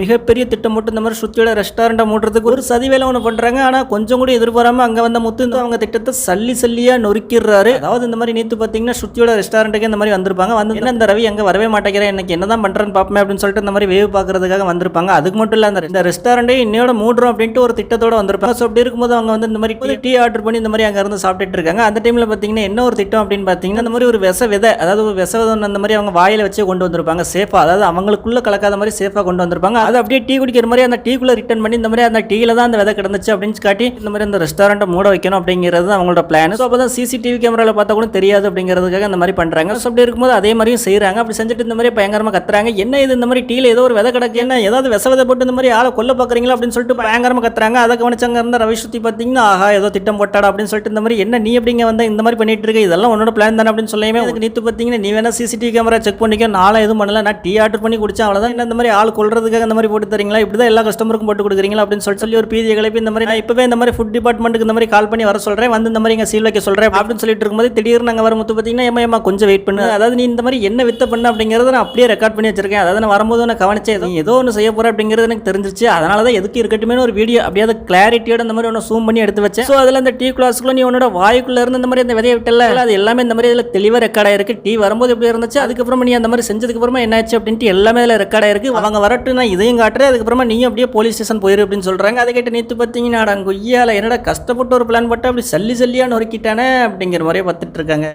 மிகப்பெரிய திட்டம் போட்டு இந்த மாதிரி ஸ்ருதியோட ரெஸ்டாரண்ட்டை மூடுறதுக்கு ஒரு சதி வேலை ஒன்று பண்ணுறாங்க. ஆனால் கொஞ்சம் கூட எதிர்பாராமல் அங்கே வந்த முத்து அவங்க திட்டத்தை சல்லியாக நொறுக்கிடுறாரு. அதாவது இந்த மாதிரி நேற்று பார்த்தீங்கன்னா ஸ்ருதியோட ரெஸ்டாரண்ட்டுக்கு இந்த மாதிரி வந்திருப்பாங்க. வந்து என்ன இந்த ரவி அங்கே வரவே மாட்டேங்கிறேன், எனக்கு என்ன தான் பண்ணுறேன்னு பார்ப்பேன் அப்படின்னு சொல்லிட்டு இந்த மாதிரி வேவ் பார்க்கறதுக்காக வந்திருப்பாங்க. அதுக்கு மட்டும் இல்லை, அந்த ரெஸ்டாரண்ட்டே இன்னையோட மூடுறோம் அப்படின்ட்டு ஒரு திட்டத்தோட வந்திருப்பாங்க. ஸோ அப்படி இருக்கும்போது அவங்க வந்து இந்த மாதிரி டீ ஆர்டர் பண்ணி இந்த மாதிரி அங்கே இருந்து சாப்பிட்டுட்டு இருக்காங்க. அந்த டைமில் பார்த்தீங்கன்னா என்ன ஒரு திட்டம் அப்படின்னு பார்த்தீங்கன்னா இந்த மாதிரி ஒரு விதை, அதாவது ஒரு விதை அந்த மாதிரி அவங்க வாயில வச்சு கொண்டு வந்திருப்பாங்க சேஃபாக, அதாவது அவங்களுக்குள்ள கலக்காத மாதிரி சேஃபாக கொண்டு வந்திருப்பாங்க. அது அப்படியே டீ குடிக்கிற மாதிரி அந்த டீக்குள்ள ரிட்டர்ன் பண்ணி இந்த மாதிரி அந்த டீல தான் அந்த விதை கிடந்துச்சு அப்படின்னு காட்டி இந்த மாதிரி அந்த ரெஸ்டாரண்ட்டை மூட வைக்கணும் அப்படிங்கிறது அவங்களோட பிளான். ஸோ அப்போ தான் சிசிடிவி கேமராவில் பார்த்தா கூட தெரியாது அப்படிங்கிறதுக்காக இந்த மாதிரி பண்ணுறாங்க. ஸோ அப்படி இருக்கும்போது அதே மாதிரியும் செய்கிறாங்க. அப்படி செஞ்சுட்டு இந்த மாதிரி பயங்கரமாக கத்துறாங்க. என்ன இது இந்த மாதிரி டீல ஏதோ ஒரு விதை கிடக்கு, என்ன ஏதாவது விதை போட்டு இந்த மாதிரி ஆளை கொல்ல பார்க்குறீங்களா அப்படின்னு சொல்லிட்டு பயங்கரமாக கத்துறாங்க. அதை கவனிச்சாங்க இருந்த ரவி ஸ்ருதி பார்த்தீங்கன்னா ஆஹா ஏதோ திட்டம் போட்டாடா அப்படின்னு சொல்லிட்டு இந்த மாதிரி என்ன நீ எப்படிங்க வந்து இந்த மாதிரி பண்ணிட்டு இருக்க, இதெல்லாம் உன்னோட பிளான் தானே அப்படின்னு சொல்லியுமே அதுக்கு நீத்து பார்த்தீங்கன்னா நீ வேணா சிசிடிவி கேமரா செக் பண்ணிக்க, நானும் எதுவும் பண்ணல, நான் டீ ஆர்டர் பண்ணி குடிச்சேன் அவ்வளோதான், இந்த மாதிரி ஆள் கொள்றதுக்காக இந்த மாதிரி போட்டு தரீங்களா, இப்படி தான் எல்லா கஸ்டமருக்கும் போட்டு கொடுக்குறீங்களா அப்படின்னு சொல்லி ஒரு பீதியை கிளப்பி இந்த மாதிரி நான் இப்பவே இந்த மாதிரி ஃபுட் டிபார்ட்மெண்ட்டுக்கு இந்த மாதிரி கால் பண்ணி வர சொல்கிறேன், வந்து இந்த மாதிரி இங்கே சீல் வைக்க சொல்கிறேன் அப்படின்னு சொல்லிட்டு இருக்கும்போது திடீர்னு நாங்கள் வரும்போது பார்த்தீங்கன்னா ஏமா கொஞ்சம் வெயிட் பண்ணு, அதாவது நீ இந்த மாதிரி என்ன வித்த பண்ண அப்படிங்கிறத நான் அப்படியே ரெக்கார்ட் பண்ணி வச்சிருக்கேன், அதாவது நான் வரும்போது நான் கவனிச்சேன் ஏதோ ஒன்று செய்ய போகிறேன் அப்படிங்கிறது எனக்கு தெரிஞ்சிச்சு, அதனால தான் எதுக்கு இருக்கட்டுமே ஒரு வீடியோ அப்படியே கிளாரிட்டியோட இந்த மாதிரி ஒன்று ஜூம் பண்ணி எடுத்து வச்சேன். ஸோ அதில் அந்த டீ கிளாஸ்க்குள்ள நீ உன்னோட வாய்க்குள்ள இருந்து இந்த மாதிரி அந்த விதையை விட்டல, அது எல்லாமே இந்த மாதிரி இதில் தெளிவாக ரெக்கார்ட் ஆயிருக்கு, டீ வரும்போது எப்படி இருந்துச்சு, அதுக்கப்புறமா நீ அந்த மாதிரி செஞ்சதுக்கு அப்புறமா என்னாச்சு அப்படின்ட்டு எல்லாமே இதில் ரெக்கார்ட் ஆயிருக்கு, அவங்க வரட்டு நான் இதையும் காட்டுறேன், அதுக்கப்புறமா நீ அப்படியே போலீஸ் ஸ்டேஷன் போயிரு அப்படின்னு சொல்றாங்க. அதை கேட்டு நேற்று பார்த்தீங்கன்னா கொய்யால என்னடா கஷ்டப்பட்டு ஒரு பிளான் போட்டு அப்படி சல்லியா நொறுக்கிட்டானே அப்படிங்கிற மாதிரியே பார்த்துட்டு இருக்காங்க.